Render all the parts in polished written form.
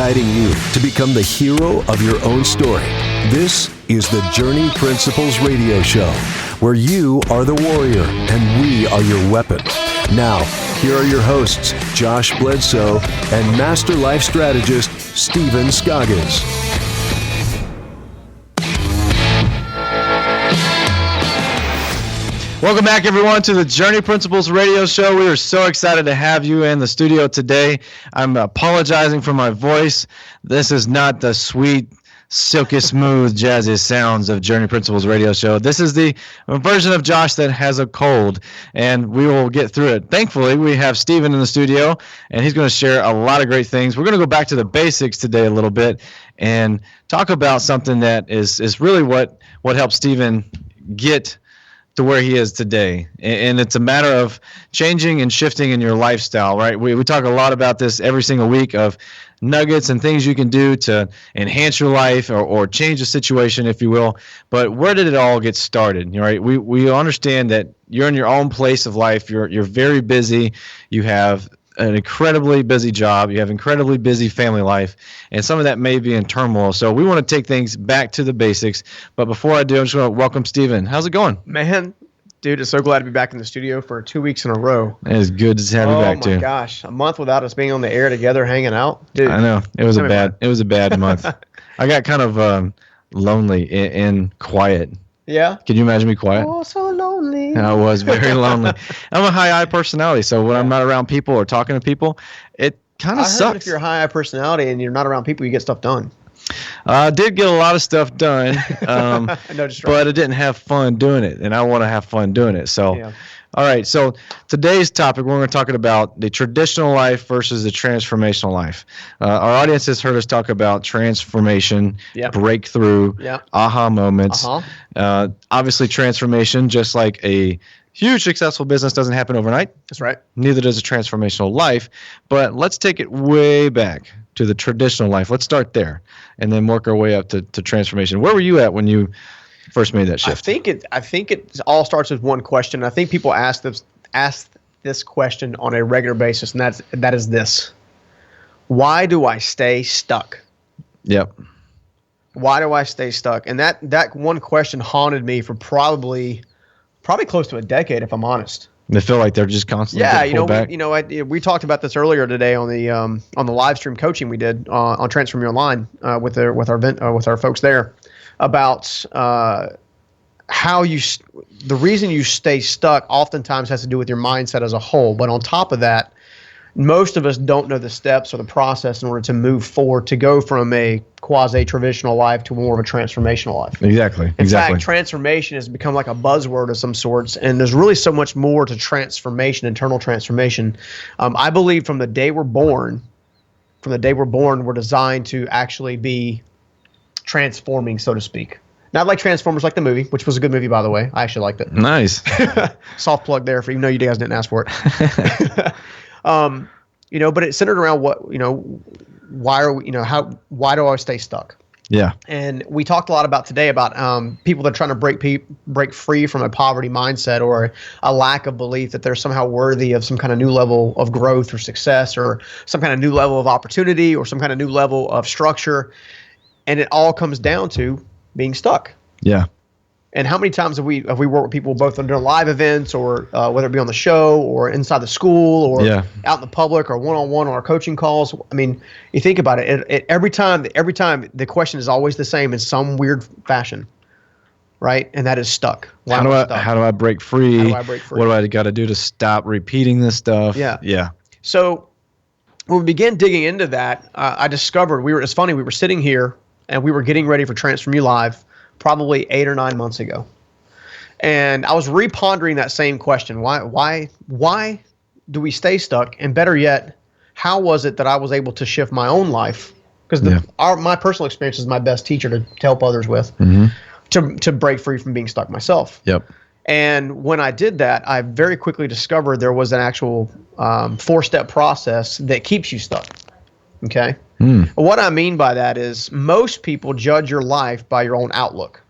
guiding you to become the hero of your own story. This is the Journey Principles Radio Show, where you are the warrior and we are your weapon. Now, here are your hosts, Josh Bledsoe and Master Life Strategist, Stephen Scoggins. Welcome back, everyone, to the Journey Principles Radio Show. We are so excited to have you in the studio today. I'm apologizing for my voice. This is not the sweet, silky smooth, jazzy sounds of Journey Principles Radio Show. This is the version of Josh that has a cold, and we will get through it. Thankfully, we have Stephen in the studio, and he's going to share a lot of great things. We're going to go back to the basics today a little bit and talk about something that is really what helped Stephen get to where he is today. And it's a matter of changing and shifting in your lifestyle, right? We talk a lot about this every single week of nuggets and things you can do to enhance your life or change the situation, if you will. But where did it all get started? Right? We understand that you're in your own place of life. You're very busy. You have an incredibly busy job. You have incredibly busy family life, and some of that may be in turmoil. So we want to take things back to the basics. But before I do, I'm just going to welcome Stephen. How's it going? Man, dude, it's so glad to be back in the studio for 2 weeks in a row. It's good to have you back too. Oh my gosh, a month without us being on the air together, hanging out. Dude, I know it was a bad month. I got kind of lonely and quiet. Yeah. Can you imagine me quiet? Oh, so lonely. I was very lonely. I'm a high I personality, so when I'm not around people or talking to people, it kind of sucks. If you're a high I personality and you're not around people, you get stuff done. I did get a lot of stuff done, No, but I didn't have fun doing it, and I want to have fun doing it. So, yeah. All right. So today's topic, we're going to talk about the traditional life versus the transformational life. Our audience has heard us talk about transformation, breakthrough, aha moments. Obviously, transformation, just like a huge successful business, doesn't happen overnight. That's right. Neither does a transformational life. But let's take it way back to the traditional life. Let's start there and then work our way up to transformation. Where were you at when you first made that shift? I think it all starts with one question. I think people ask this question on a regular basis, and that is this: why do I stay stuck? Yep. Why do I stay stuck? And that one question haunted me for probably close to a decade, if I'm honest. They feel like they're just constantly back. We talked about this earlier today on the live stream coaching we did on Transformational Life with our folks there about the reason you stay stuck oftentimes has to do with your mindset as a whole. But on top of that, most of us don't know the steps or the process in order to move forward to go from a quasi-traditional life to more of a transformational life. Exactly. In fact, transformation has become like a buzzword of some sorts, and there's really so much more to transformation, internal transformation. I believe from the day we're born, we're designed to actually be transforming, so to speak. Not like Transformers, like the movie, which was a good movie, by the way. I actually liked it. Nice. Soft plug there, even though you guys didn't ask for it. But it's centered around why do I stay stuck? Yeah. And we talked a lot about today about people that are trying to break free from a poverty mindset or a lack of belief that they're somehow worthy of some kind of new level of growth or success or some kind of new level of opportunity or some kind of new level of structure. And it all comes down to being stuck. Yeah. And how many times have we worked with people both on live events or whether it be on the show or inside the school or out in the public or one-on-one on our coaching calls? I mean, you think about it. Every time the question is always the same in some weird fashion, right? And that is stuck. How do I break free? What do I got to do to stop repeating this stuff? Yeah. So when we began digging into that, I discovered it's funny. We were sitting here and we were getting ready for Transform You Live probably 8 or 9 months ago. And I was repondering that same question. Why do we stay stuck? And better yet, how was it that I was able to shift my own life? Because my personal experience is my best teacher to help others with, to break free from being stuck myself. Yep. And when I did that, I very quickly discovered there was an actual 4-step process that keeps you stuck. Okay? What I mean by that is most people judge your life by your own outlook.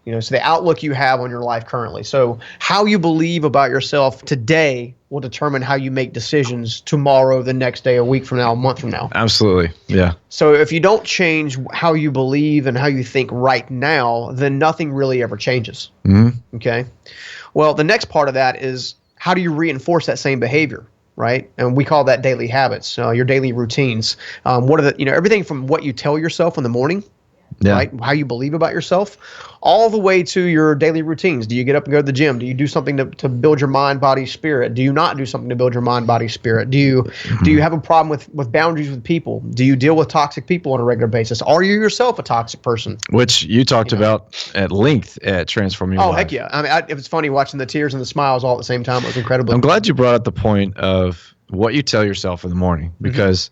So the outlook you have on your life currently. So how you believe about yourself today will determine how you make decisions tomorrow, the next day, a week from now, a month from now. Absolutely. Yeah. So if you don't change how you believe and how you think right now, then nothing really ever changes. Mm-hmm. Okay. Well, the next part of that is, how do you reinforce that same behavior? Right. And we call that daily habits, your daily routines. What are everything from what you tell yourself in the morning, right? How you believe about yourself, all the way to your daily routines. Do you get up and go to the gym? Do you do something to build your mind, body, spirit? Do you not do something to build your mind, body, spirit? Do you have a problem with boundaries with people? Do you deal with toxic people on a regular basis? Are you yourself a toxic person? Which you talked about at length at Transformational Life. Oh, heck yeah. I mean, it was funny watching the tears and the smiles all at the same time. It was incredible. I'm glad you brought up the point of what you tell yourself in the morning, because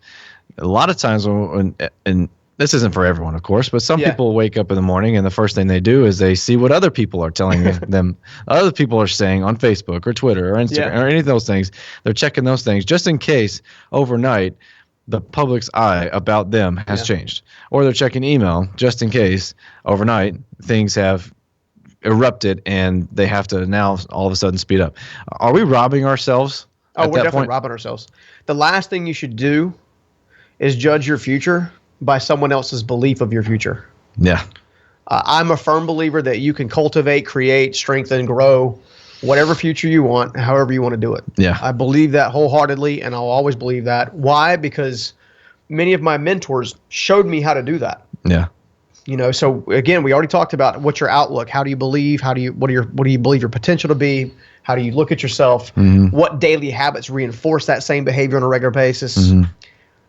a lot of times and this isn't for everyone, of course, but some people wake up in the morning and the first thing they do is they see what other people are telling them, other people are saying on Facebook or Twitter or Instagram or any of those things. They're checking those things just in case overnight the public's eye about them has changed. Or they're checking email just in case overnight things have erupted and they have to now all of a sudden speed up. Are we robbing ourselves? Oh, we're definitely robbing ourselves. The last thing you should do is judge your future by someone else's belief of your future. Yeah. I'm a firm believer that you can cultivate, create, strengthen, grow whatever future you want, however you want to do it. Yeah. I believe that wholeheartedly, and I'll always believe that. Why? Because many of my mentors showed me how to do that. Yeah. So again, we already talked about what's your outlook. How do you believe? What do you believe your potential to be? How do you look at yourself? Mm-hmm. What daily habits reinforce that same behavior on a regular basis? Mm-hmm.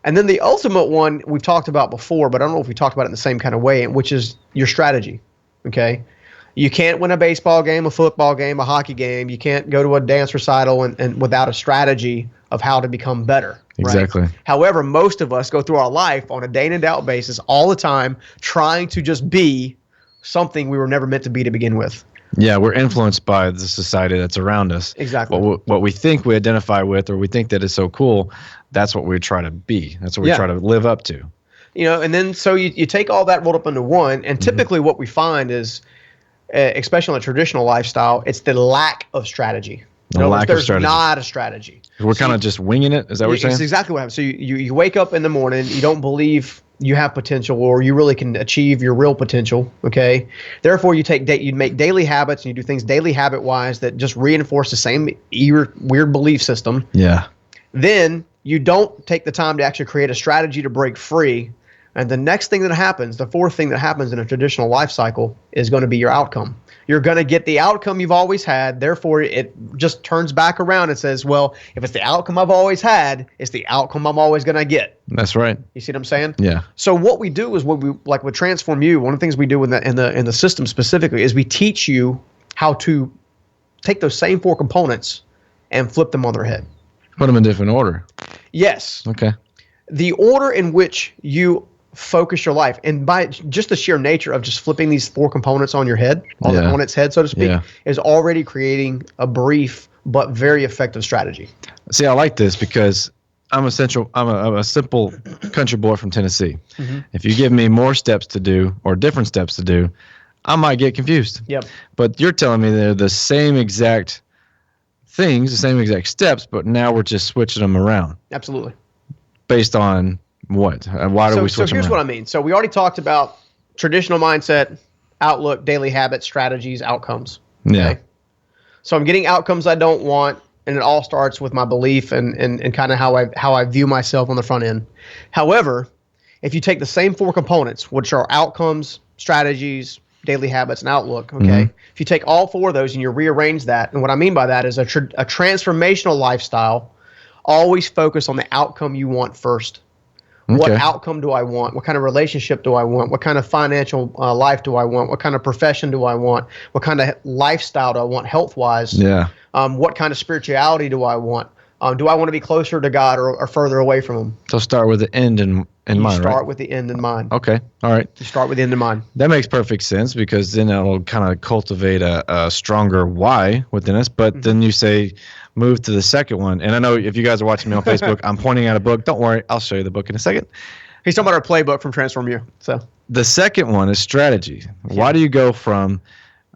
And then the ultimate one we've talked about before, but I don't know if we talked about it in the same kind of way, which is your strategy. Okay. You can't win a baseball game, a football game, a hockey game. You can't go to a dance recital and without a strategy of how to become better. Exactly. Right? However, most of us go through our life on a day in and out basis all the time, trying to just be something we were never meant to be to begin with. Yeah, we're influenced by the society that's around us. Exactly. What we think we identify with, or we think that is so cool, that's what we try to be. That's what we try to live up to. And then so you take all that rolled up into one, and typically what we find is, especially in a traditional lifestyle, it's the lack of strategy. There's not a strategy. We're kind of just winging it. Is that what you're saying? It's exactly what happens. So you wake up in the morning, you don't believe you have potential or you really can achieve your real potential. Okay. Therefore, you make daily habits and you do things daily habit wise that just reinforce the same weird belief system. Yeah. Then you don't take the time to actually create a strategy to break free. And the next thing that happens, the fourth thing that happens in a traditional life cycle is going to be your outcome. You're going to get the outcome you've always had. Therefore, it just turns back around and says, well, if it's the outcome I've always had, it's the outcome I'm always going to get. That's right. You see what I'm saying? Yeah. So what we do is like with Transform You, one of the things we do in the system specifically is we teach you how to take those same four components and flip them on their head. Put them in different order. Yes. Okay. The order in which you focus your life, and by just the sheer nature of just flipping these four components on your head, on its head, so to speak, is already creating a brief but very effective strategy. See, I like this because I'm a simple country boy from Tennessee. Mm-hmm. If you give me more steps to do or different steps to do, I might get confused. Yep. But you're telling me they're the same exact things, the same exact steps, but now we're just switching them around. Absolutely. Based on what? Why do we switch them around? So here's what I mean. So we already talked about traditional mindset, outlook, daily habits, strategies, outcomes. Okay? Yeah. So I'm getting outcomes I don't want, and it all starts with my belief and kind of how I view myself on the front end. However, if you take the same four components, which are outcomes, strategies, daily habits, and outlook, okay? Mm-hmm. If you take all four of those and you rearrange that, and what I mean by that is a transformational lifestyle, always focus on the outcome you want first. Okay. What outcome do I want? What kind of relationship do I want? What kind of financial life do I want? What kind of profession do I want? What kind of lifestyle do I want health-wise? Yeah. What kind of spirituality do I want? Do I want to be closer to God or further away from Him? So start with the end in mind, right? You start with the end in mind. Okay. All right. You start with the end in mind. That makes perfect sense because then it'll kind of cultivate a stronger why within us. But then you say, move to the second one. And I know if you guys are watching me on Facebook, I'm pointing at a book. Don't worry. I'll show you the book in a second. He's talking about our playbook from Transform You. So the second one is strategy. Why do you go from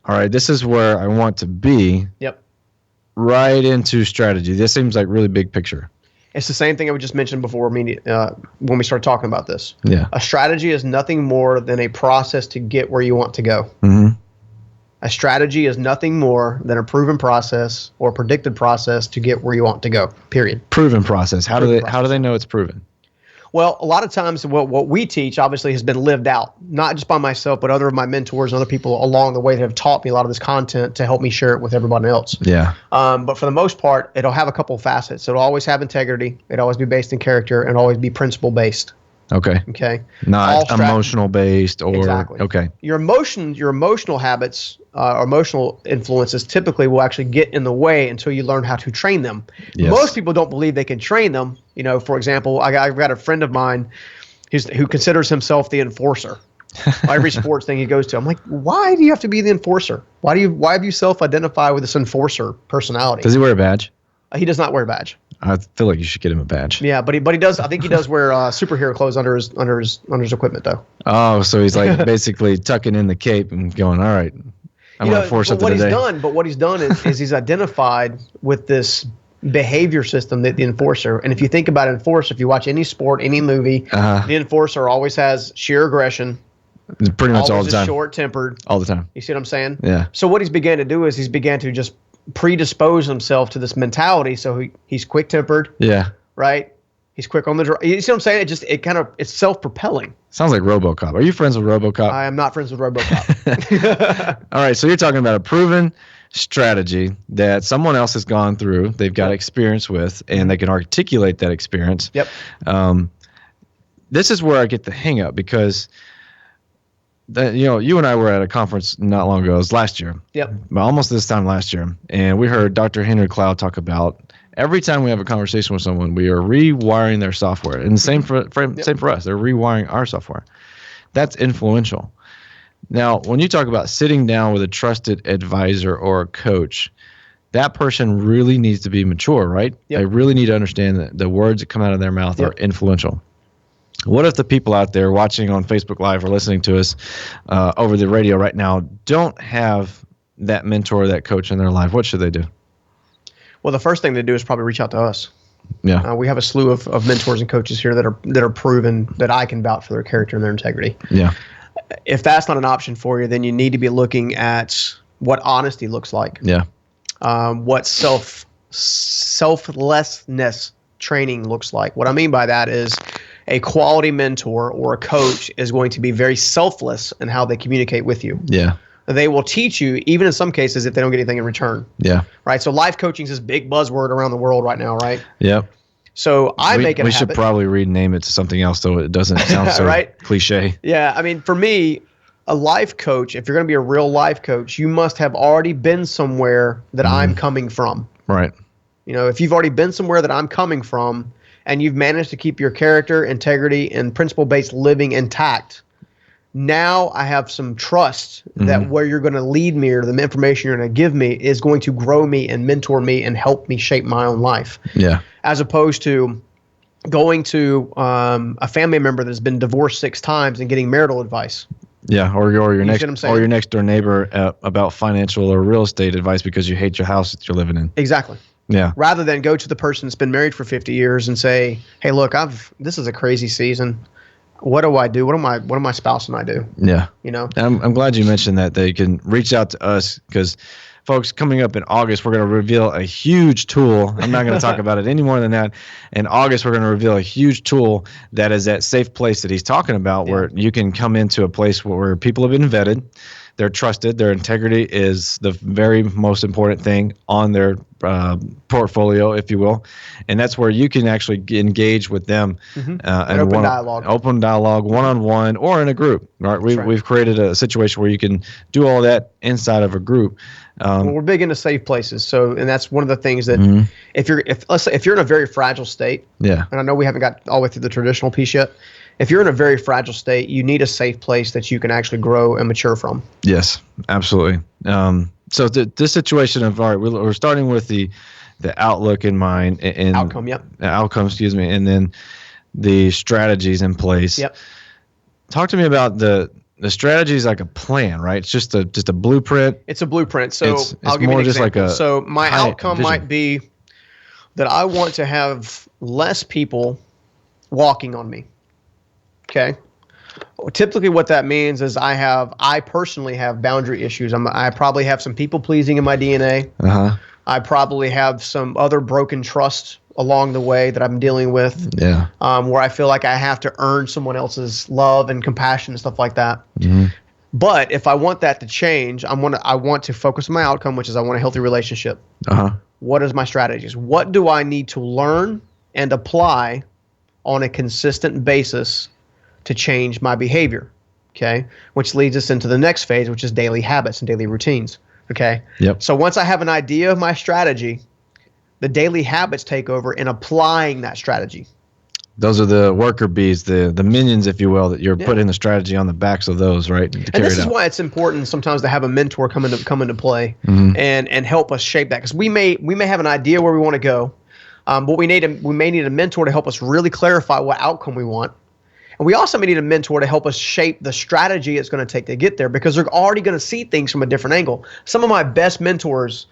all right, this is where I want to be. Yep. Right into strategy. This seems like really big picture. It's the same thing I just mentioned before when we started talking about this. Yeah. A strategy is nothing more than a process to get where you want to go. Mm-hmm. A strategy is nothing more than a proven process or predicted process to get where you want to go, period. Proven process. How do they know it's proven? Well, a lot of times what we teach obviously has been lived out, not just by myself, but other of my mentors and other people along the way that have taught me a lot of this content to help me share it with everybody else. Yeah. But for the most part, it'll have a couple of facets. It'll always have integrity. It'll always be based in character and always be principle based. Okay. Okay. Not emotional based or exactly. Okay. Your emotional habits or emotional influences typically will actually get in the way until you learn how to train them. Yes. Most people don't believe they can train them. You know, for example, I've got a friend of mine who considers himself the enforcer. Every sports thing he goes to, I'm like, why do you have to be the enforcer? Why have you self-identify with this enforcer personality? Does he wear a badge? He does not wear a badge. I feel like you should get him a badge. Yeah, but he does. I think he does wear superhero clothes under his equipment though. Oh, so he's like basically tucking in the cape and going, all right, I'm going to force something today. But what he's done is he's identified with this behavior system that the enforcer. And if you think about enforcer, if you watch any sport, any movie, the enforcer always has sheer aggression. Pretty much all the time. Short-tempered. All the time. You see what I'm saying? Yeah. So what he's began to do is he's began to just predispose himself to this mentality. So he's quick-tempered. Yeah. Right? He's quick on the draw. You see what I'm saying? It's self-propelling. Sounds like RoboCop. Are you friends with RoboCop? I am not friends with RoboCop. All right. So you're talking about a proven strategy that someone else has gone through, they've got experience with, and they can articulate that experience. Yep. This is where I get the hang up because you and I were at a conference not long ago. It was last year. Yep. Almost this time last year. And we heard Dr. Henry Cloud talk about every time we have a conversation with someone, we are rewiring their software. And the same for us. They're rewiring our software. That's influential. Now, when you talk about sitting down with a trusted advisor or a coach, that person really needs to be mature, right? Yep. They really need to understand that the words that come out of their mouth are influential. What if the people out there watching on Facebook Live or listening to us over the radio right now don't have that mentor, that coach in their life? What should they do? Well, the first thing to do is probably reach out to us. Yeah. We have a slew of mentors and coaches here that are proven that I can vouch for their character and their integrity. Yeah. If that's not an option for you, then you need to be looking at what honesty looks like. Yeah. What selflessness training looks like. What I mean by that is a quality mentor or a coach is going to be very selfless in how they communicate with you. Yeah. They will teach you, even in some cases, if they don't get anything in return. Yeah. Right. So life coaching is this big buzzword around the world right now, right? Yep. So we should probably rename it to something else so it doesn't sound so right? cliche. Yeah. I mean, for me, a life coach, if you're going to be a real life coach, you must have already been somewhere that I'm coming from. Right. You know, if you've already been somewhere that I'm coming from and you've managed to keep your character, integrity, and principle-based living intact, now I have some trust that where you're going to lead me or the information you're going to give me is going to grow me and mentor me and help me shape my own life. Yeah. As opposed to going to a family member that's been divorced 6 times and getting marital advice. Yeah, or your next door neighbor about financial or real estate advice because you hate your house that you're living in. Exactly. Yeah. Rather than go to the person that's been married for 50 years and say, "Hey, look, this is a crazy season. What do I do? What do my spouse and I do?" Yeah. You know. I'm glad you mentioned that they can reach out to us because, folks, coming up in August, we're going to reveal a huge tool. I'm not going to talk about it any more than that. In August, we're going to reveal a huge tool that is that safe place that he's talking about, where you can come into a place where people have been vetted, they're trusted, their integrity is the very most important thing on their portfolio, if you will, and that's where you can actually engage with them and open dialogue, one-on-one, or in a group. Right? We've created a situation where you can do all that inside of a group. Well, we're big into safe places, and that's one of the things that if you're in a very fragile state, and I know we haven't got all the way through the traditional piece yet. If you're in a very fragile state, you need a safe place that you can actually grow and mature from. Yes, absolutely. So this situation of, all right, we're starting with the outlook in mind and outcome, and then the strategies in place. Yep. Talk to me about the the strategy is like a plan, right? It's just a blueprint. It's a blueprint. So It's I'll give you more an just like example. a So my high outcome vision. might be that I want to have less people walking on me. Okay. Typically what that means is I personally have boundary issues. I probably have some people pleasing in my DNA. Uh-huh. I probably have some other broken trust along the way that I'm dealing with. Yeah. Where I feel like I have to earn someone else's love and compassion and stuff like that. Mm-hmm. But if I want that to change, I want to focus on my outcome, which is I want a healthy relationship. Uh-huh. What is my strategies? What do I need to learn and apply on a consistent basis to change my behavior? Okay. Which leads us into the next phase, which is daily habits and daily routines. Okay. Yep. So once I have an idea of my strategy, the daily habits take over in applying that strategy. Those are the worker bees, the minions, if you will, that you're putting the strategy on the backs of those, right? And this is why it's important sometimes to have a mentor come into play and help us shape that, because we may have an idea where we want to go, but we may need a mentor to help us really clarify what outcome we want. And we also may need a mentor to help us shape the strategy it's going to take to get there, because they're already going to see things from a different angle. Some of my best mentors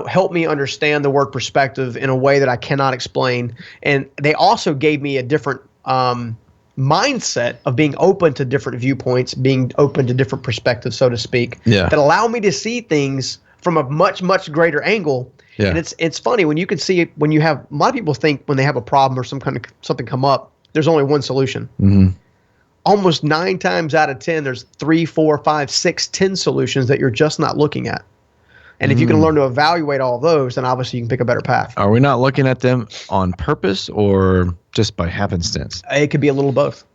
helped me understand the word perspective in a way that I cannot explain. And they also gave me a different mindset of being open to different viewpoints, being open to different perspectives, so to speak, that allow me to see things from a much, much greater angle. Yeah. And it's funny when you can see it, when you have, a lot of people think when they have a problem or something come up, there's only one solution. Mm-hmm. Almost 9 times out of 10, there's 3, 4, 5, 6, 10 solutions that you're just not looking at. And if you can learn to evaluate all those, then obviously you can pick a better path. Are we not looking at them on purpose or just by happenstance? It could be a little both.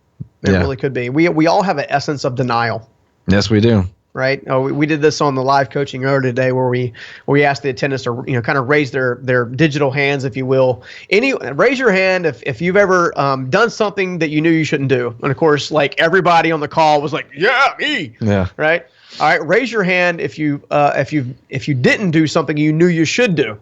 It really could be. We all have an essence of denial. Yes, we do. Right. We did this on the live coaching earlier today, where we asked the attendants to kind of raise their digital hands, if you will. Raise your hand if you've ever done something that you knew you shouldn't do. And of course, like everybody on the call was like, yeah, me. Yeah. Right. All right. Raise your hand if you didn't do something you knew you should do.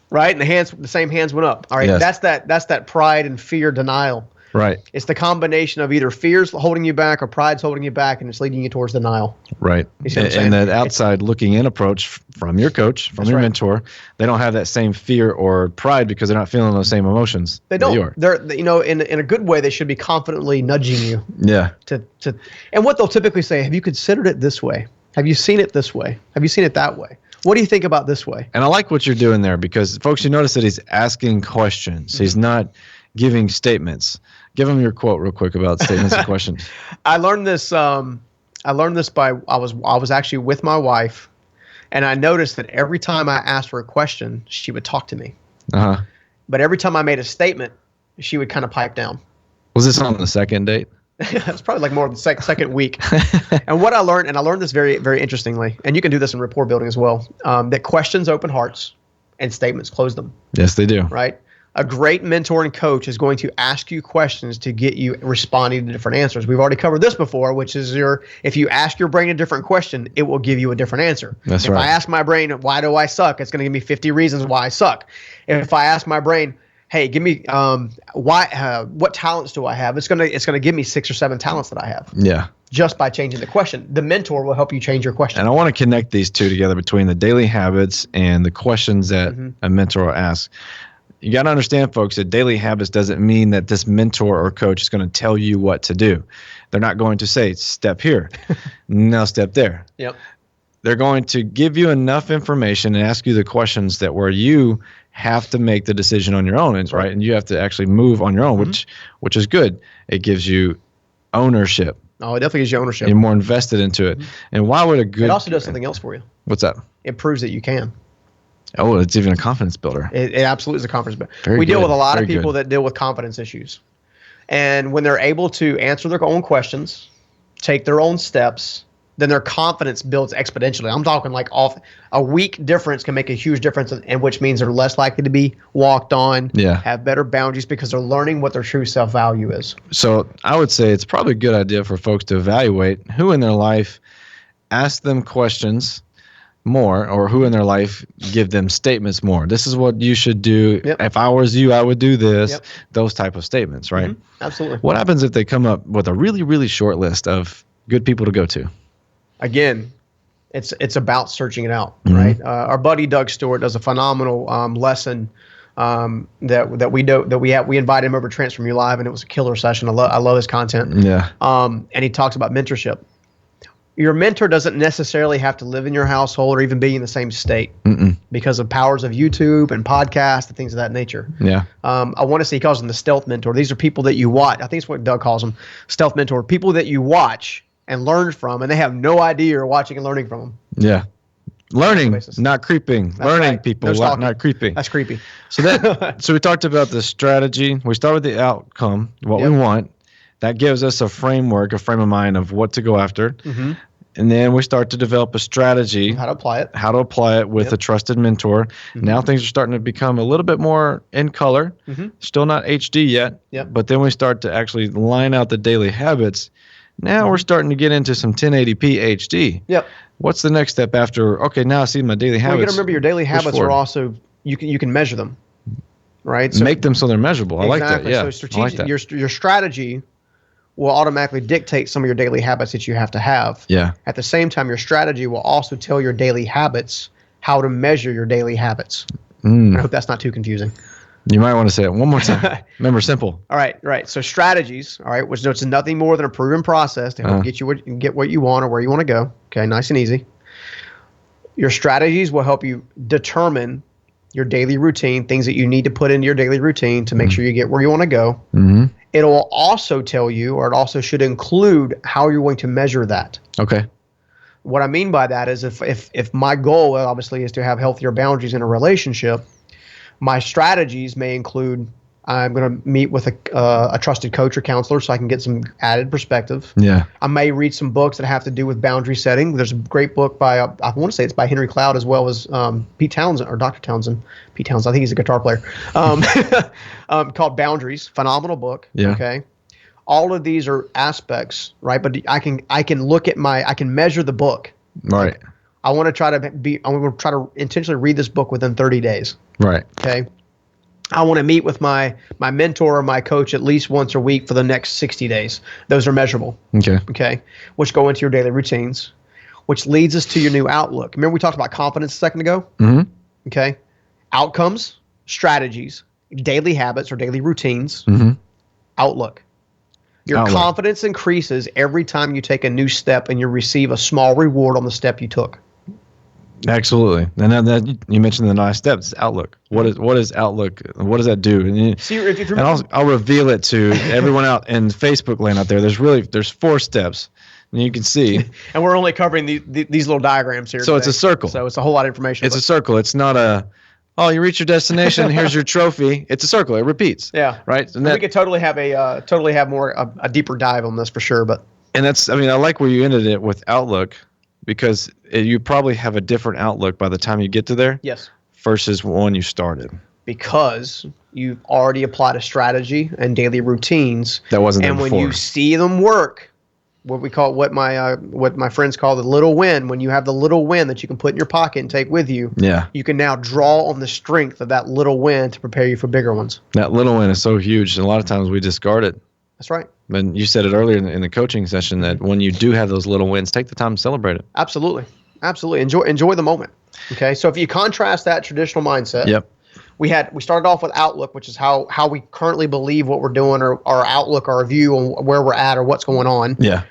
Right. And the same hands went up. All right. Yes. That's that pride and fear denial. Right. It's the combination of either fears holding you back or pride's holding you back, and it's leading you towards denial. Right. And that outside looking in approach from your coach, from your mentor, they don't have that same fear or pride because they're not feeling those same emotions. They don't. They're in a good way, they should be confidently nudging you. Yeah. And what they'll typically say, have you considered it this way? Have you seen it this way? Have you seen it that way? What do you think about this way? And I like what you're doing there, because folks, you notice that he's asking questions. Mm-hmm. He's not giving statements. Give him your quote real quick about statements and questions. I learned this. I was actually with my wife, and I noticed that every time I asked her a question, she would talk to me. Uh-huh. But every time I made a statement, she would kind of pipe down. Was this on the second date? It's probably like more than the second week. And what I learned this very, very interestingly, and you can do this in rapport building as well, that questions open hearts and statements close them. Yes, they do. Right? A great mentor and coach is going to ask you questions to get you responding to different answers. We've already covered this before, which is if you ask your brain a different question, it will give you a different answer. That's right. If I ask my brain, why do I suck? It's going to give me 50 reasons why I suck. If I ask my brain, hey, give me what talents do I have? It's gonna give me 6 or 7 talents that I have. Yeah. Just by changing the question. The mentor will help you change your question. And I want to connect these two together, between the daily habits and the questions that a mentor will ask. You got to understand, folks, that daily habits doesn't mean that this mentor or coach is going to tell you what to do. They're not going to say, step here, now step there. Yep. They're going to give you enough information and ask you the questions that where you have to make the decision on your own, right? And you have to actually move on your own, which is good. It gives you ownership. Oh, it definitely gives you ownership. You're more invested into it. And why would it also does something else for you. What's that? It proves that you can. Oh, it's even a confidence builder. It absolutely is a confidence builder. We deal with a lot of people that deal with confidence issues. And when they're able to answer their own questions, take their own steps, then their confidence builds exponentially. I'm talking like a week difference can make a huge difference, and which means they're less likely to be walked on, have better boundaries, because they're learning what their true self-value is. So I would say it's probably a good idea for folks to evaluate who in their life ask them questions more, or who in their life give them statements more. This is what you should do. Yep. If I was you, I would do this. Yep. Those type of statements, right? Mm-hmm. Absolutely. What happens if they come up with a really, really short list of good people to go to? Again, it's about searching it out, right? Our buddy Doug Stewart does a phenomenal lesson that we invited him over to Transform You Live, and it was a killer session. I love his content. Yeah. And he talks about mentorship. Your mentor doesn't necessarily have to live in your household or even be in the same state because of powers of YouTube and podcasts and things of that nature. Yeah. I want to say he calls them the stealth mentor. These are people that you watch. I think it's what Doug calls them, stealth mentor. People that you watch and learn from, and they have no idea you're watching and learning from them. Yeah. Learning, not creeping. That's learning right. people, not creeping. That's creepy. So we talked about the strategy. We start with the outcome, what we want. That gives us a framework, a frame of mind of what to go after. And then we start to develop a strategy. How to apply it. With a trusted mentor. Now things are starting to become a little bit more in color. Still not HD yet. But then we start to actually line out the daily habits. Now we're starting to get into some 1080p HD. What's the next step after? Okay, now I see my daily habits. Well, you got to remember your daily habits are also you can measure them, right? So make them so they're measurable. Exactly. I like that. Yeah, So strategic, your strategy will automatically dictate some of your daily habits that you have to have. Yeah. At the same time, your strategy will also tell your daily habits how to measure your daily habits. I hope that's not too confusing. You might want to say it one more time. Remember, simple. All right. So strategies, all right, which is nothing more than a proven process to help get what you want or where you want to go. Okay, nice and easy. Your strategies will help you determine your daily routine, things that you need to put into your daily routine to make sure you get where you want to go. It will also tell you, or it also should include how you're going to measure that. Okay. What I mean by that is if my goal obviously is to have healthier boundaries in a relationship, my strategies may include I'm going to meet with a trusted coach or counselor so I can get some added perspective. Yeah. I may read some books that have to do with boundary setting. There's a great book by, I want to say it's by Henry Cloud as well as Pete Townsend or Dr. Townsend. Pete Townsend, I think he's a guitar player, called Boundaries. Phenomenal book. Yeah. Okay. All of these are aspects, right? But I can look at I can measure the book. Right. Like, I want to try to intentionally read this book within 30 days. Right. Okay. I want to meet with my mentor or my coach at least once a week for the next 60 days. Those are measurable. Okay. Which go into your daily routines, which leads us to your new outlook. Remember we talked about confidence a second ago? Okay. Outcomes, strategies, daily habits or daily routines, outlook. Your confidence increases every time you take a new step and you receive a small reward on the step you took. Absolutely. And then you mentioned the 9 steps, outlook. What is outlook? What does that do? And I'll reveal it to everyone out in Facebook land out there. There's 4 steps, and you can see. And we're only covering these little diagrams here. So today. It's a circle. So it's a whole lot of information. It's a circle. It's not you reach your destination. Here's your trophy. It's a circle. It repeats. Yeah. Right. And we could totally have a deeper dive on this for sure. And I like where you ended it with outlook. Because you probably have a different outlook by the time you get to there. Yes. Versus when you started. Because you've already applied a strategy and daily routines. That wasn't there before. And when you see them work, what my friends call the little win. When you have the little win that you can put in your pocket and take with you, you can now draw on the strength of that little win to prepare you for bigger ones. That little win is so huge, and a lot of times we discard it. That's right. And you said it earlier in the coaching session that when you do have those little wins, take the time to celebrate it. Absolutely. Enjoy the moment. Okay. So if you contrast that traditional mindset, we started off with outlook, which is how we currently believe what we're doing, or our outlook, our view on where we're at or what's going on. Yeah.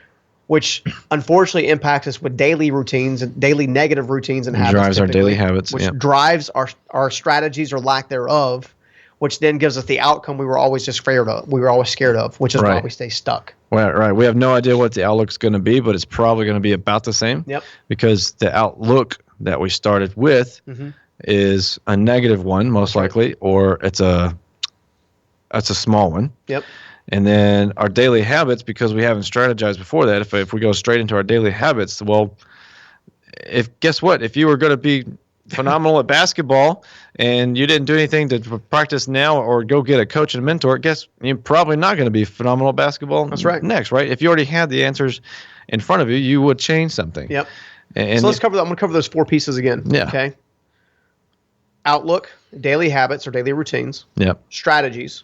Which unfortunately impacts us with daily routines and daily negative routines and habits. Drives our daily habits. Which drives our strategies or lack thereof, which then gives us the outcome we were always scared of, which is why we stay stuck. Right. We have no idea what the outlook's going to be, but it's probably going to be about the same. Yep. Because the outlook that we started with is a negative one, most likely, or it's a small one. Yep. And then our daily habits, because we haven't strategized before that, if we go straight into our daily habits, well, guess what? If you were going to be phenomenal at basketball and you didn't do anything to practice now or go get a coach and a mentor, guess you're probably not going to be phenomenal at basketball. That's right. Next, right? If you already had the answers in front of you, you would change something. Yep. And so let's cover that. I'm going to cover those 4 pieces again. Yeah. Okay. Outlook, daily habits or daily routines. Yep. Strategies,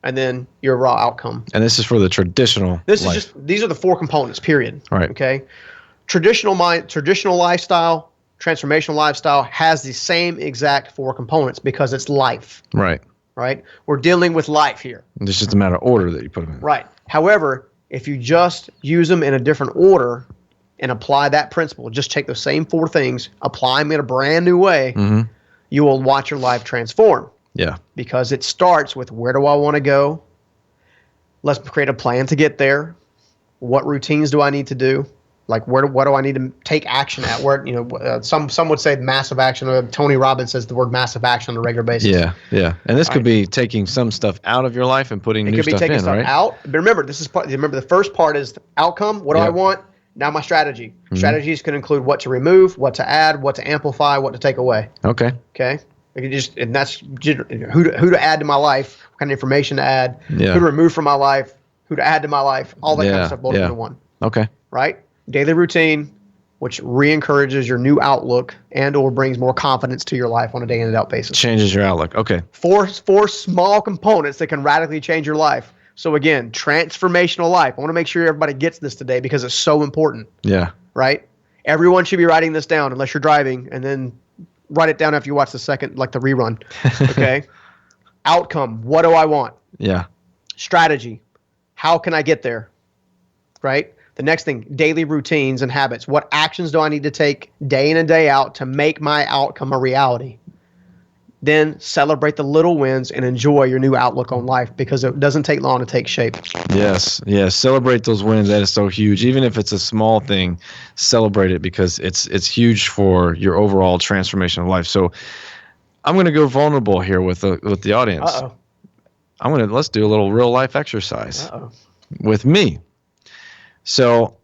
and then your raw outcome. And this is for the traditional life. These are the 4 components, period. Right. Okay. Traditional lifestyle, transformational lifestyle has the same exact 4 components because it's life. Right. Right. We're dealing with life here. It's just a matter of order that you put them in. Right. However, if you just use them in a different order and apply that principle, just take those same 4 things, apply them in a brand new way, you will watch your life transform. Yeah. Because it starts with, where do I want to go? Let's create a plan to get there. What routines do I need to do? Like, what do I need to take action at? Where, some would say massive action. Tony Robbins says the word massive action on a regular basis. Yeah, yeah. And this could be taking some stuff out of your life and putting new stuff in, right? It could be taking stuff out. But remember, the first part is the outcome. What do I want? Now my strategy. Strategies can include what to remove, what to add, what to amplify, what to take away. Okay. And that's who to add to my life, what kind of information to add, who to remove from my life, who to add to my life, all that kind of stuff boiled into one. Okay. Right? Daily routine, which re-encourages your new outlook and or brings more confidence to your life on a day-in-and-out basis. Changes your outlook. Okay. Four small components that can radically change your life. So again, transformational life. I want to make sure everybody gets this today because it's so important. Yeah. Right? Everyone should be writing this down unless you're driving, and then write it down after you watch the rerun. Okay? Outcome. What do I want? Yeah. Strategy. How can I get there? Right? The next thing, daily routines and habits. What actions do I need to take day in and day out to make my outcome a reality? Then celebrate the little wins and enjoy your new outlook on life because it doesn't take long to take shape. Yes. Celebrate those wins. That is so huge. Even if it's a small thing, celebrate it because it's huge for your overall transformation of life. So I'm going to go vulnerable here with the audience. Uh-oh. Let's do a little real life exercise Uh-oh. with me. So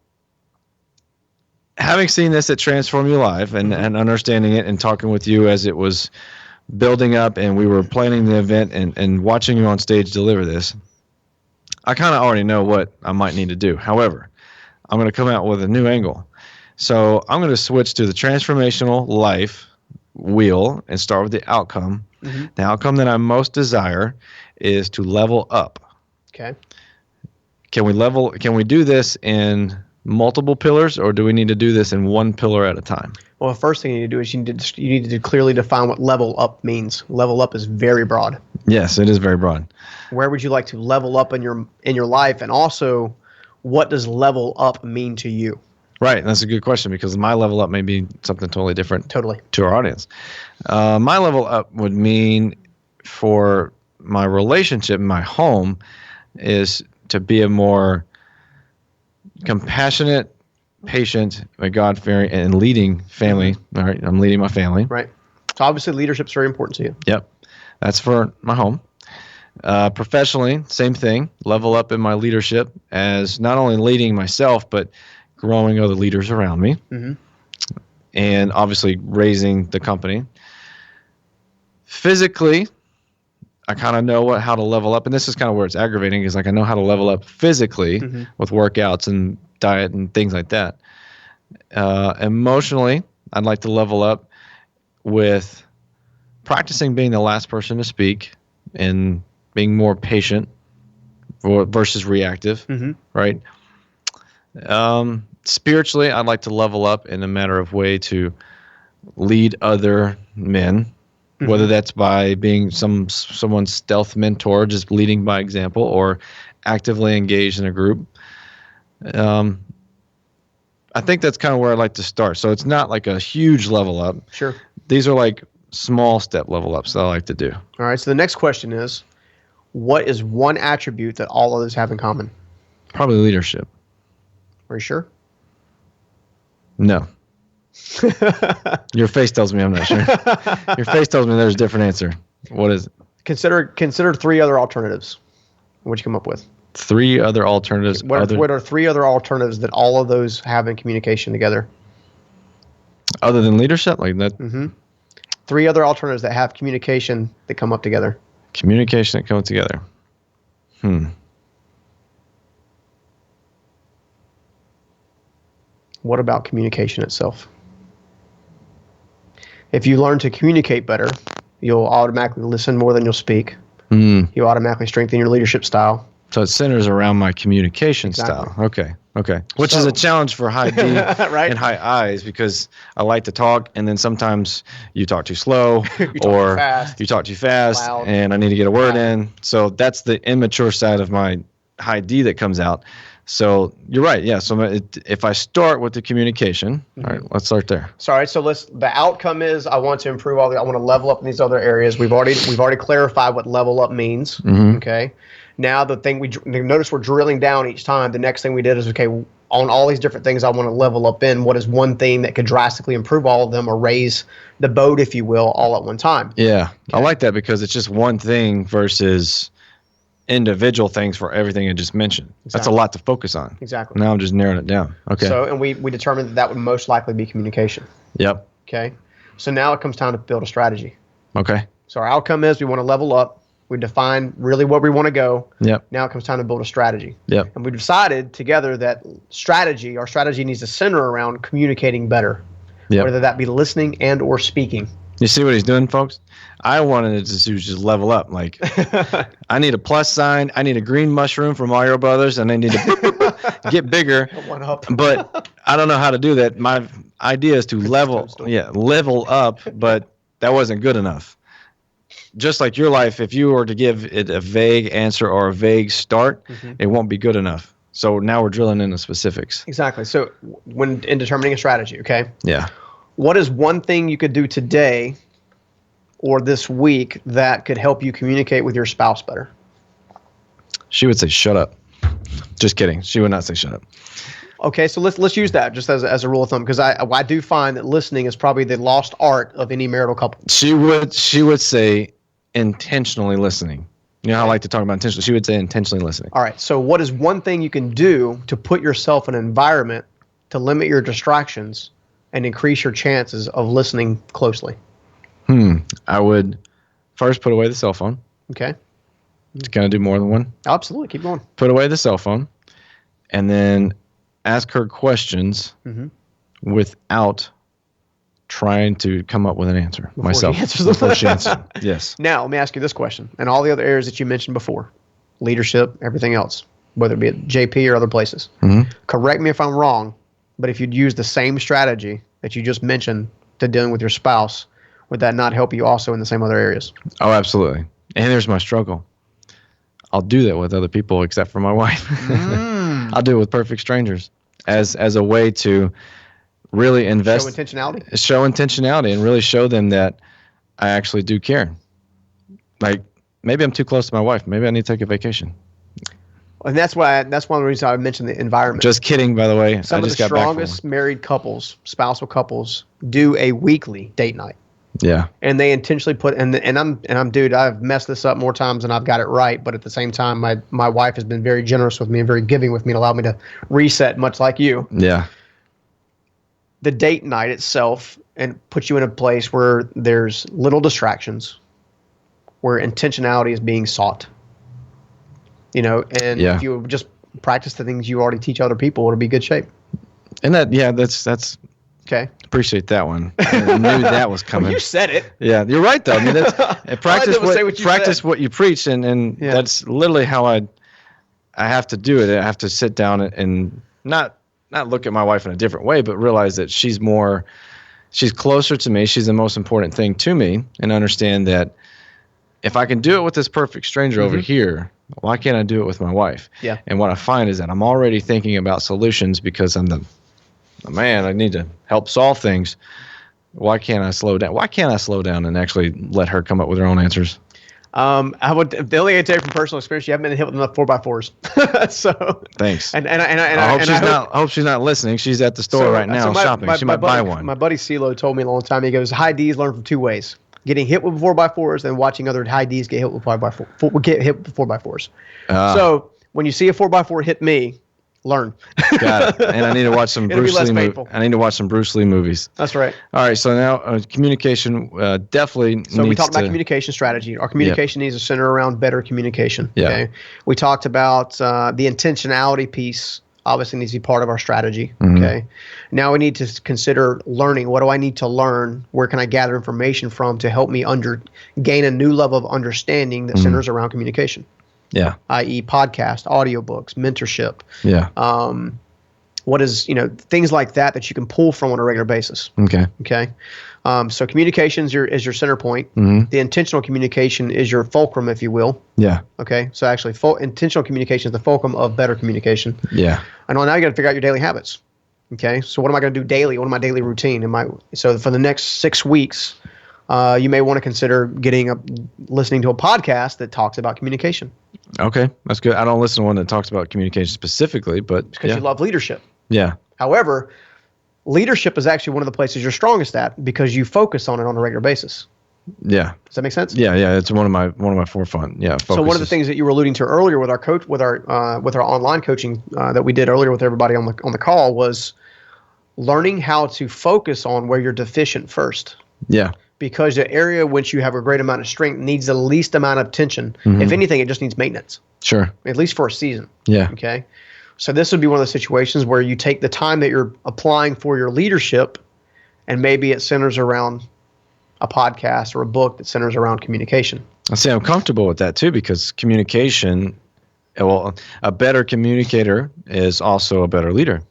having seen this at Transform You Live and understanding it and talking with you as it was building up and we were planning the event and watching you on stage deliver this, I kind of already know what I might need to do. However, I'm going to come out with a new angle. So I'm going to switch to the Transformational Life wheel and start with the outcome. The outcome that I most desire is to level up. Okay. Can we do this in multiple pillars, or do we need to do this in one pillar at a time? Well, the first thing you need to do is you need to clearly define what level up means. Level up is very broad. Yes, it is very broad. Where would you like to level up in your life, and also, what does level up mean to you? Right, that's a good question because my level up may be something totally different. Totally. To our audience. My level up would mean for my relationship in my home is to be a more compassionate, patient, God-fearing, and leading family. All right, I'm leading my family. Right. So obviously leadership's very important to you. Yep. That's for my home. Professionally, same thing. Level up in my leadership as not only leading myself, but growing other leaders around me. And obviously raising the company. Physically, I kind of know how to level up, and this is kind of where it's aggravating, is like I know how to level up physically with workouts and diet and things like that. Emotionally, I'd like to level up with practicing being the last person to speak and being more patient versus reactive, right? Spiritually, I'd like to level up in a matter of way to lead other men, whether that's by being someone's stealth mentor, just leading by example, or actively engaged in a group. I think that's kind of where I'd like to start. So it's not like a huge level up. Sure. These are like small step level ups that I like to do. All right. So the next question is, what is one attribute that all others have in common? Probably leadership. Are you sure? No. Your face tells me I'm not sure. Your face tells me there's a different answer. What is it? Consider 3 other alternatives. What'd you come up with? 3 other alternatives. What are 3 other alternatives that all of those have in communication together? Other than leadership, like that. 3 other alternatives that have communication that come up together. Communication that comes together. What about communication itself? If you learn to communicate better, you'll automatically listen more than you'll speak. You automatically strengthen your leadership style. So it centers around my communication style. Okay. Which is a challenge for high D right? and high I's, because I like to talk, and then sometimes you talk too slow or you talk too fast, loud, and I need to get a word in. So that's the immature side of my high D that comes out. So you're right. Yeah. So if I start with the communication, all right, let's start there. Sorry. So the outcome is I want to improve I want to level up in these other areas. We've already clarified what level up means. Okay. Now the thing notice we're drilling down each time. The next thing we did is, okay, on all these different things I want to level up in, what is one thing that could drastically improve all of them or raise the boat, if you will, all at one time? Yeah. Okay. I like that, because it's just one thing versus individual things for everything I just mentioned. Exactly. That's a lot to focus on. Exactly. Now I'm just narrowing it down. Okay. So, and we determined that would most likely be communication. Yep. Okay. So now it comes time to build a strategy. Okay. So our outcome is we want to level up. We define really where we want to go. Yep. Now it comes time to build a strategy. Yep. And we decided together that our strategy needs to center around communicating better. Yep. Whether that be listening and or speaking. You see what he's doing, folks? I wanted it to just level up. Like, I need a plus sign. I need a green mushroom from Mario Brothers, and I need to get bigger. One up. But I don't know how to do that. My idea is to level up, but that wasn't good enough. Just like your life, if you were to give it a vague answer or a vague start, it won't be good enough. So now we're drilling into specifics. Exactly. So when in determining a strategy, okay? Yeah. What is one thing you could do today or this week that could help you communicate with your spouse better? She would say, shut up. Just kidding. She would not say shut up. Okay, so let's use that just as a rule of thumb, because I do find that listening is probably the lost art of any marital couple. She would say intentionally listening. You know how I like to talk about intentionally. She would say intentionally listening. All right, so what is one thing you can do to put yourself in an environment to limit your distractions and increase your chances of listening closely? I would first put away the cell phone. Okay. Can I do more than one? Absolutely. Keep going. Put away the cell phone, and then ask her questions without trying to come up with an answer myself. Before she answers. Yes. Now, let me ask you this question. And all the other areas that you mentioned before, leadership, everything else, whether it be at JP or other places, correct me if I'm wrong, but if you'd use the same strategy that you just mentioned to dealing with your spouse, would that not help you also in the same other areas? Oh, absolutely. And here's my struggle. I'll do that with other people except for my wife. I'll do it with perfect strangers as a way to really invest. Show intentionality and really show them that I actually do care. Like, maybe I'm too close to my wife. Maybe I need to take a vacation. And that's one of the reasons I mentioned the environment. Just kidding, by the way. Some of the strongest married couples, spousal couples, do a weekly date night. Yeah. And they intentionally put and I'm dude, I've messed this up more times than I've got it right, but at the same time my wife has been very generous with me and very giving with me and allowed me to reset, much like you. Yeah. The date night itself and puts you in a place where there's little distractions, where intentionality is being sought. You know, and if you just practice the things you already teach other people, it'll be good shape. And that's okay. Appreciate that one. I knew that was coming. Well, you said it. Yeah, you're right though. I mean, practice what you preach, and that's literally how I have to do it. I have to sit down and not look at my wife in a different way, but realize that she's closer to me. She's the most important thing to me, and understand that if I can do it with this perfect stranger over here, why can't I do it with my wife? Yeah. And what I find is that I'm already thinking about solutions because I'm the man, I need to help solve things. Why can't I slow down? Why can't I slow down and actually let her come up with her own answers? The only thing I tell you from personal experience, you haven't been hit with enough 4x4s. So thanks. And I hope she's not listening. She's at the store right now shopping. She might buy one. My buddy CeeLo told me a long time. He goes, high D's learn from two ways: getting hit with 4x4s and watching other high D's get hit with 4x4s. So when you see a 4x4 hit me, learn. Got it. And I need to watch some Bruce Lee movies. I need to watch some Bruce Lee movies. That's right. All right. So now communication definitely. So we talked about communication strategy. Our communication needs to center around better communication. Okay. We talked about the intentionality piece obviously needs to be part of our strategy. Okay. Now we need to consider learning. What do I need to learn? Where can I gather information from to help me gain a new level of understanding that centers around communication? Yeah. I.e. podcast, audiobooks, mentorship. Yeah. What is, things like that you can pull from on a regular basis. Okay. Okay. So communication is your center point. The intentional communication is your fulcrum, if you will. Yeah. Okay. So actually, intentional communication is the fulcrum of better communication. Yeah. And now you got to figure out your daily habits. Okay. So what am I going to do daily? What am my daily routine? So for the next 6 weeks, you may want to consider listening to a podcast that talks about communication. Okay, that's good. I don't listen to one that talks about communication specifically, but because you love leadership. Yeah. However, leadership is actually one of the places you're strongest at because you focus on it on a regular basis. Yeah. Does that make sense? Yeah. It's one of my forefront. Yeah. So one of the things that you were alluding to earlier with our coach, with our online coaching that we did earlier with everybody on the call was learning how to focus on where you're deficient first. Yeah. Because the area which you have a great amount of strength needs the least amount of attention. If anything, it just needs maintenance. Sure. At least for a season. Yeah. Okay. So this would be one of those situations where you take the time that you're applying for your leadership, and maybe it centers around a podcast or a book that centers around communication. I say I'm comfortable with that too, because communication, well, a better communicator is also a better leader.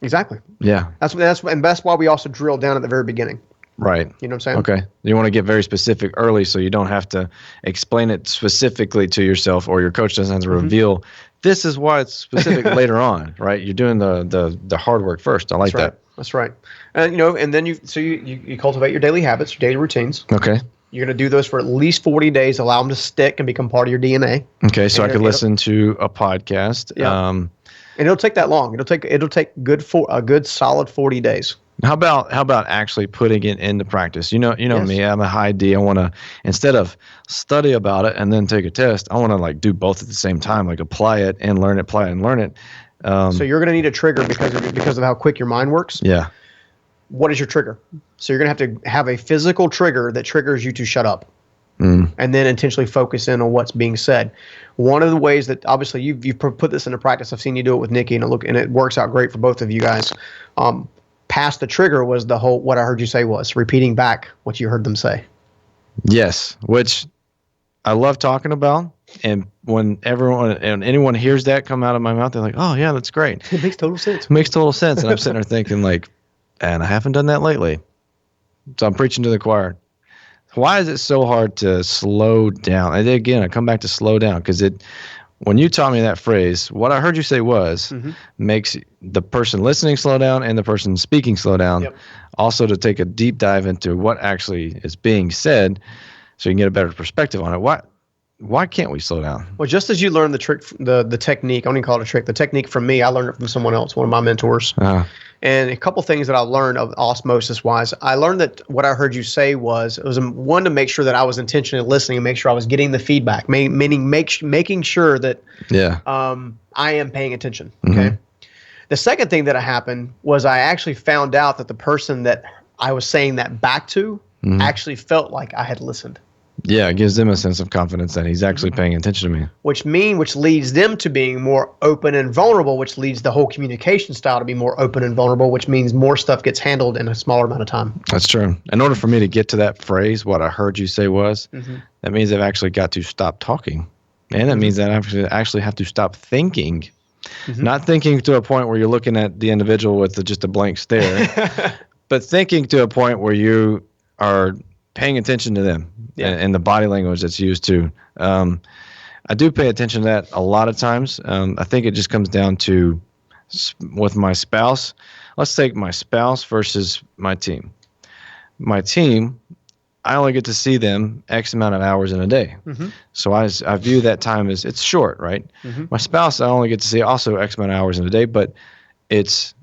Exactly. Yeah. That's why we also drill down at the very beginning. Right. You know what I'm saying? Okay. You want to get very specific early so you don't have to explain it specifically to yourself, or your coach doesn't have to reveal this is why it's specific later on, right? You're doing the hard work first. I like that. That's right. And then you cultivate your daily habits, your daily routines. Okay. You're going to do those for at least 40 days, allow them to stick and become part of your DNA. Okay. So I could listen to a podcast. Yeah. And it'll take that long. It'll take a good solid 40 days. How about actually putting it into practice? You know Yes. me, I'm a high D. I want to, instead of study about it and then take a test, I want to like do both at the same time, like apply it and learn it, apply it and learn it. So you're going to need a trigger because of how quick your mind works. Yeah. What is your trigger? So you're going to have a physical trigger that triggers you to shut up. And then intentionally focus in on what's being said. One of the ways that obviously you've put this into practice, I've seen you do it with Nikki, and it works out great for both of you guys. Past the trigger was the whole, what I heard you say was repeating back what you heard them say. Yes, which I love talking about. And when anyone hears that come out of my mouth, they're like, oh yeah, that's great. It makes total sense. It makes total sense. And I'm sitting there thinking like, and I haven't done that lately. So I'm preaching to the choir. Why is it so hard to slow down? And again, I come back to slow down because when you taught me that phrase, what I heard you say was makes the person listening slow down and the person speaking slow down. Yep. Also to take a deep dive into what actually is being said so you can get a better perspective on it. Why can't we slow down? Well, just as you learned the trick, the technique, I don't even call it a trick, the technique from me, I learned it from someone else, one of my mentors. And a couple things that I learned of osmosis wise, I learned that what I heard you say was one, to make sure that I was intentionally listening and make sure I was getting the feedback, meaning making sure that I am paying attention. Okay. The second thing that happened was I actually found out that the person that I was saying that back to actually felt like I had listened. Yeah, it gives them a sense of confidence that he's actually paying attention to me. Which leads them to being more open and vulnerable, which leads the whole communication style to be more open and vulnerable, which means more stuff gets handled in a smaller amount of time. That's true. In order for me to get to that phrase, what I heard you say was, that means I've actually got to stop talking. And that means that I actually have to stop thinking. Not thinking to a point where you're looking at the individual with just a blank stare, but thinking to a point where you are paying attention to them and the body language that's used too. I do pay attention to that a lot of times. I think it just comes down to with my spouse. Let's take my spouse versus my team. My team, I only get to see them X amount of hours in a day. So I view that time as it's short, right? My spouse, I only get to see also X amount of hours in a day, but it's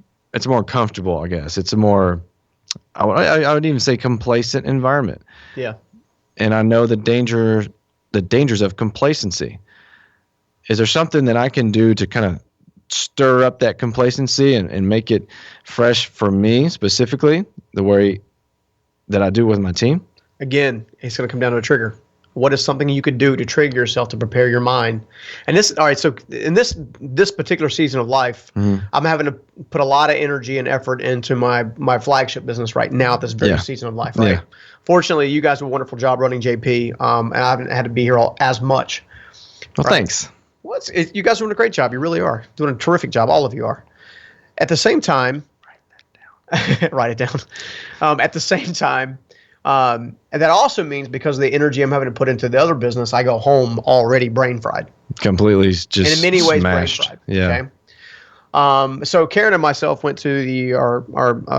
more comfortable, I guess. It's a more, I would even say complacent environment. Yeah. And I know the dangers of complacency. Is there something that I can do to kind of stir up that complacency and make it fresh for me specifically, the way that I do with my team? Again, it's going to come down to a trigger. What is something you could do to trigger yourself to prepare your mind? And all right, so in this particular season of life, I'm having to put a lot of energy and effort into my flagship business right now at this very season of life, right? Yeah. Fortunately, you guys do a wonderful job running JP, and I haven't had to be here as much. Well, thanks. Well, you guys are doing a great job. You really are doing a terrific job. All of you are. At the same time, write it down. At the same time, and that also means because of the energy I'm having to put into the other business, I go home already brain fried. Completely just and in many ways smashed. Brain fried. Yeah. Okay? So Karen and myself went to our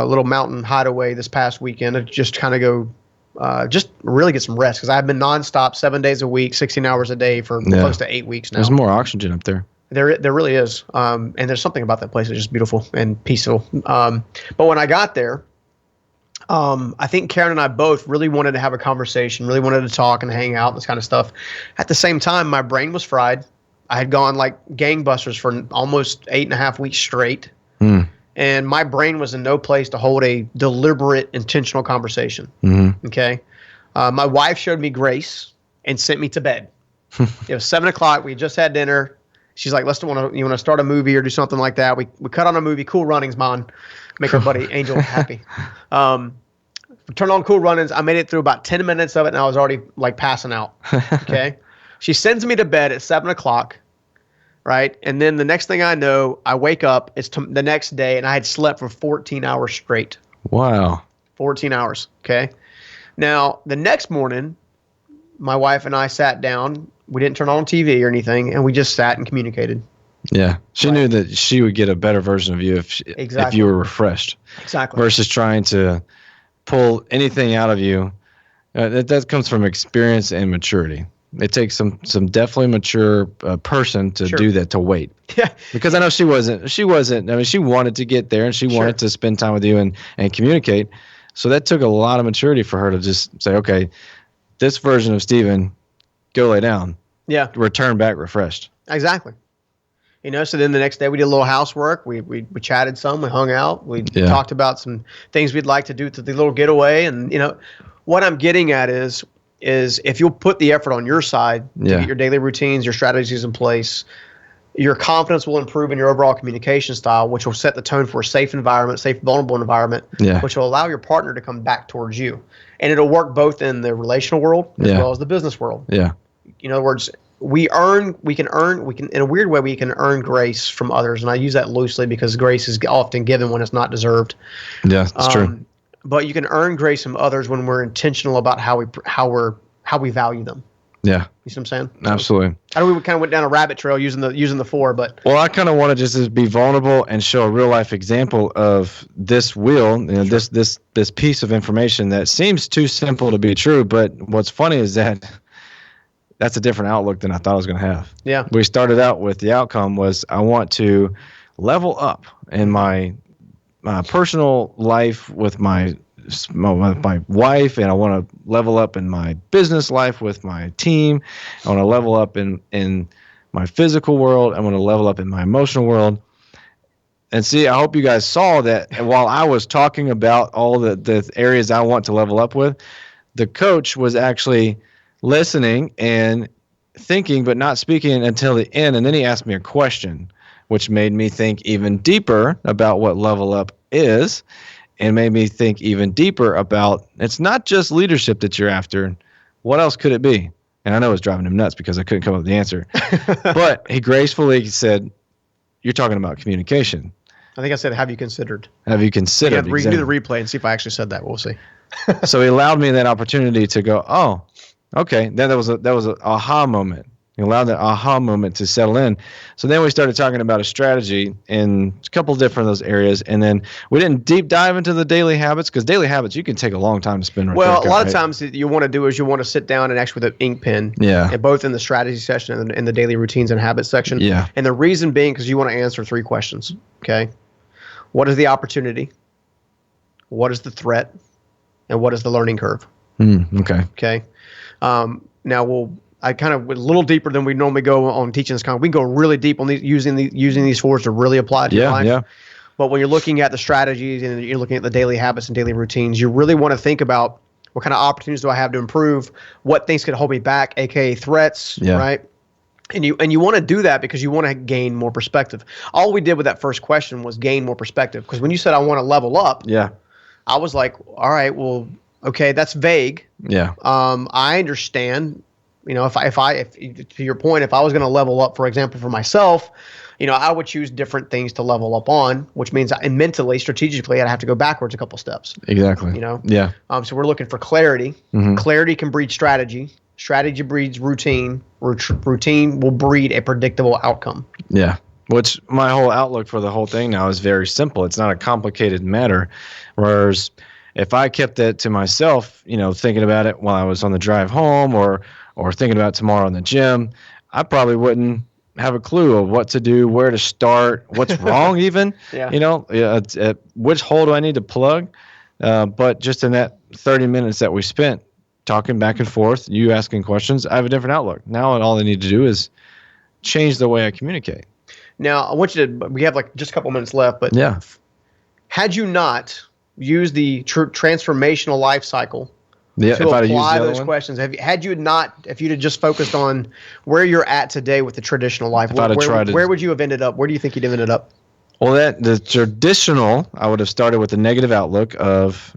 little mountain hideaway this past weekend to just kind of go, just really get some rest because I've been nonstop 7 days a week, 16 hours a day for close to 8 weeks now. There's more oxygen up there. There really is. And there's something about that place that's just beautiful and peaceful. But when I got there, I think Karen and I both really wanted to have a conversation, really wanted to talk and hang out and this kind of stuff. At the same time, my brain was fried. I had gone like gangbusters for almost 8.5 weeks straight. And my brain was in no place to hold a deliberate, intentional conversation. Okay. My wife showed me grace and sent me to bed. It was 7 o'clock. We just had dinner. She's like, you want to start a movie or do something like that? We cut on a movie, Cool Runnings, Mon. Make our buddy Angel happy. Turned on Cool Runnings. I made it through about 10 minutes of it, and I was already like passing out. Okay. She sends me to bed at 7 o'clock, right? And then the next thing I know, I wake up. It's the next day, and I had slept for 14 hours straight. Wow. 14 hours. Okay. Now, the next morning, my wife and I sat down. We didn't turn on TV or anything, and we just sat and communicated. Yeah. She knew that she would get a better version of you if you were refreshed. Exactly. Versus trying to pull anything out of you. That comes from experience and maturity. It takes some definitely mature person to do that, to wait. Yeah. Because I know she wasn't, I mean, she wanted to get there and she wanted to spend time with you and communicate. So that took a lot of maturity for her to just say, okay, this version of Steven, go lay down. Yeah. Return back refreshed. Exactly. So then the next day we did a little housework. We chatted some. We hung out. We talked about some things we'd like to do to the little getaway. And, what I'm getting at is if you'll put the effort on your side to get your daily routines, your strategies in place, your confidence will improve in your overall communication style, which will set the tone for a safe environment, safe, vulnerable environment, which will allow your partner to come back towards you. And it'll work both in the relational world as well as the business world. Yeah. In other words, we can in a weird way, we can earn grace from others. And I use that loosely because grace is often given when it's not deserved. Yeah, that's true. But you can earn grace from others when we're intentional about how we value them. Yeah. You see what I'm saying? Absolutely. I know we kind of went down a rabbit trail using the four, but. Well, I kind of want to just be vulnerable and show a real life example of this wheel, this piece of information that seems too simple to be true. But what's funny is that's a different outlook than I thought I was going to have. Yeah. We started out with the outcome was I want to level up in my personal life with my wife, and I want to level up in my business life with my team. I want to level up in my physical world. I want to level up in my emotional world. And see, I hope you guys saw that while I was talking about all the areas I want to level up with, the coach was actually listening and thinking, but not speaking until the end. And then he asked me a question, which made me think even deeper about what level up is, and made me think even deeper about it's not just leadership that you're after. What else could it be? And I know it was driving him nuts because I couldn't come up with the answer. But he gracefully said, you're talking about communication. I think I said, have you considered? Have you considered? Yeah, do the replay and see if I actually said that. We'll see. So he allowed me that opportunity to go, oh, okay. Then that was an aha moment. He allowed that aha moment to settle in. So then we started talking about a strategy in a couple different of those areas. And then we didn't deep dive into the daily habits because daily habits, you can take a long time to spend. Well, a lot of times you want to do is you want to sit down and actually with an ink pen. Yeah. And both in the strategy session and in the daily routines and habits section. Yeah. And the reason being because you want to answer 3 questions. Okay. What is the opportunity? What is the threat? And what is the learning curve? Okay. Okay. Now I kind of went a little deeper than we normally go on teaching this kind. We can go really deep on using these 4s to really apply to your life. Yeah. But when you're looking at the strategies and you're looking at the daily habits and daily routines, you really want to think about What kind of opportunities do I have to improve? What things could hold me back, aka threats, right? And you want to do that because you want to gain more perspective. All we did with that first question was gain more perspective. Because when you said I want to level up, I was like, all right, well, okay, that's vague. I understand. You know, if to your point, if I was going to level up, for example, for myself, you know, I would choose different things to level up on, which means mentally, strategically, I'd have to go backwards a couple steps. Exactly. You know? Yeah. So we're looking for clarity. Clarity can breed strategy. Strategy breeds routine. Routine will breed a predictable outcome. Yeah. Which my whole outlook for the whole thing now is very simple. It's not a complicated matter. Whereas if I kept that to myself, you know, thinking about it while I was on the drive home or thinking about tomorrow in the gym, I probably wouldn't have a clue of what to do, where to start, what's wrong even, you know, which hole do I need to plug? But just in that 30 minutes that we spent talking back and forth, you asking questions, I have a different outlook. Now all I need to do is change the way I communicate. Now, I want you to, we have like just a couple minutes left, but had you not used the transformational life cycle to apply those questions, if you'd have just focused on where you're at today with the traditional life, where would you have ended up? Where do you think you'd have ended up? Well, the traditional, I would have started with a negative outlook of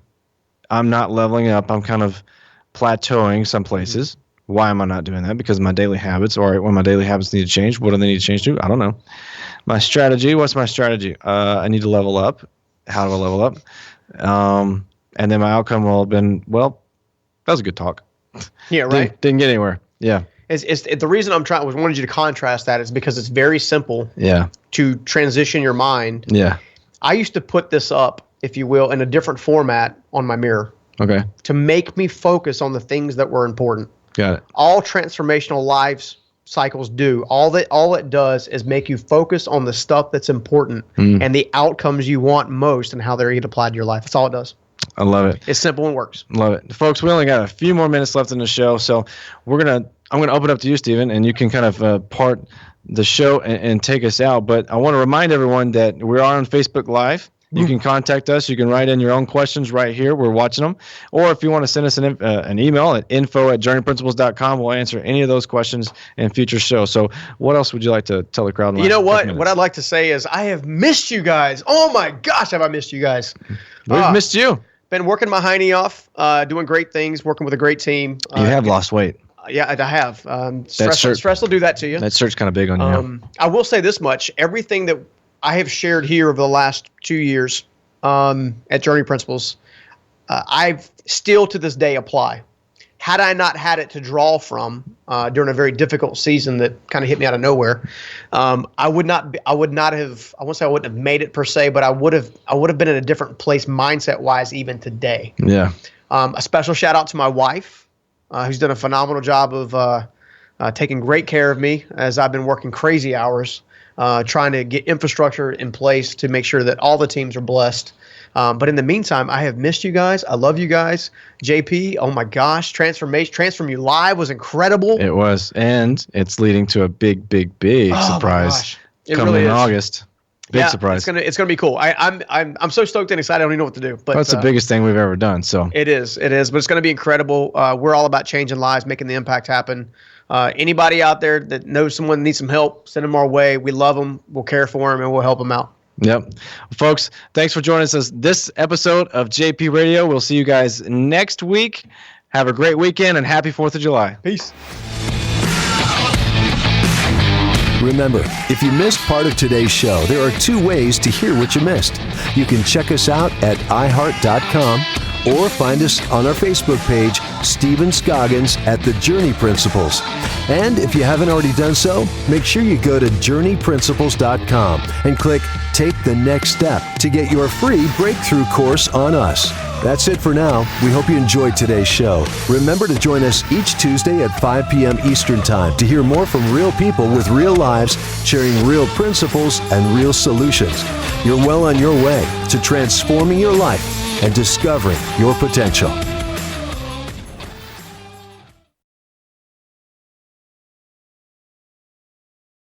I'm not leveling up. I'm kind of plateauing some places. Why am I not doing that? Because of my daily habits. All right, when my daily habits need to change, what do they need to change to? I don't know. My strategy, what's my strategy? I need to level up. How do I level up? And then my outcome will have been, well, that was a good talk. Yeah, right. Didn't get anywhere. Yeah. It's the reason wanted you to contrast that is because it's very simple. To transition your mind. I used to put this up, if you will, in a different format on my mirror. Okay. To make me focus on the things that were important. Got it. All transformational life cycles do. All it does is make you focus on the stuff that's important and the outcomes you want most and how they're get applied to your life. That's all it does. I love it. It's simple and works. Love it. Folks, we only got a few more minutes left in the show, so I'm going to open up to you, Stephen, and you can kind of part the show and take us out. But I want to remind everyone that we are on Facebook Live. You can contact us. You can write in your own questions right here. We're watching them. Or if you want to send us an email at info@journeyprinciples.com, we'll answer any of those questions in future shows. So what else would you like to tell the crowd? You know what? What I'd like to say is I have missed you guys. Oh, my gosh, have I missed you guys. We've missed you. Been working my hiney off, doing great things, working with a great team. You have lost weight. Yeah, I have. Stress will do that to you. That shirt's kind of big on you. I will say this much. Everything that I have shared here over the last 2 years at Journey Principles, I still to this day apply. Had I not had it to draw from during a very difficult season that kind of hit me out of nowhere, I wouldn't have made it per se, but I would have been in a different place mindset wise even today. Yeah. A special shout out to my wife, who's done a phenomenal job of taking great care of me as I've been working crazy hours. Trying to get infrastructure in place to make sure that all the teams are blessed. But in the meantime, I have missed you guys. I love you guys. JP, oh my gosh, Transform You Live was incredible. It was, and it's leading to a big surprise coming really in August. Big surprise. It's gonna be cool. I'm so stoked and excited. I don't even know what to do. But that's the biggest thing we've ever done. So it is. But it's gonna be incredible. We're all about changing lives, making the impact happen. Anybody out there that knows someone needs some help, send them our way. We love them. We'll care for them, and we'll help them out. Yep. Folks, thanks for joining us this episode of JP Radio. We'll see you guys next week. Have a great weekend, and happy 4th of July. Peace. Remember, if you missed part of today's show, there are 2 ways to hear what you missed. You can check us out at iHeart.com or find us on our Facebook page, Stephen Scoggins at The Journey Principles. And if you haven't already done so, make sure you go to journeyprinciples.com and click Take the Next Step to get your free breakthrough course on us. That's it for now. We hope you enjoyed today's show. Remember to join us each Tuesday at 5 p.m. Eastern Time to hear more from real people with real lives, sharing real principles and real solutions. You're well on your way to transforming your life and discovering your potential.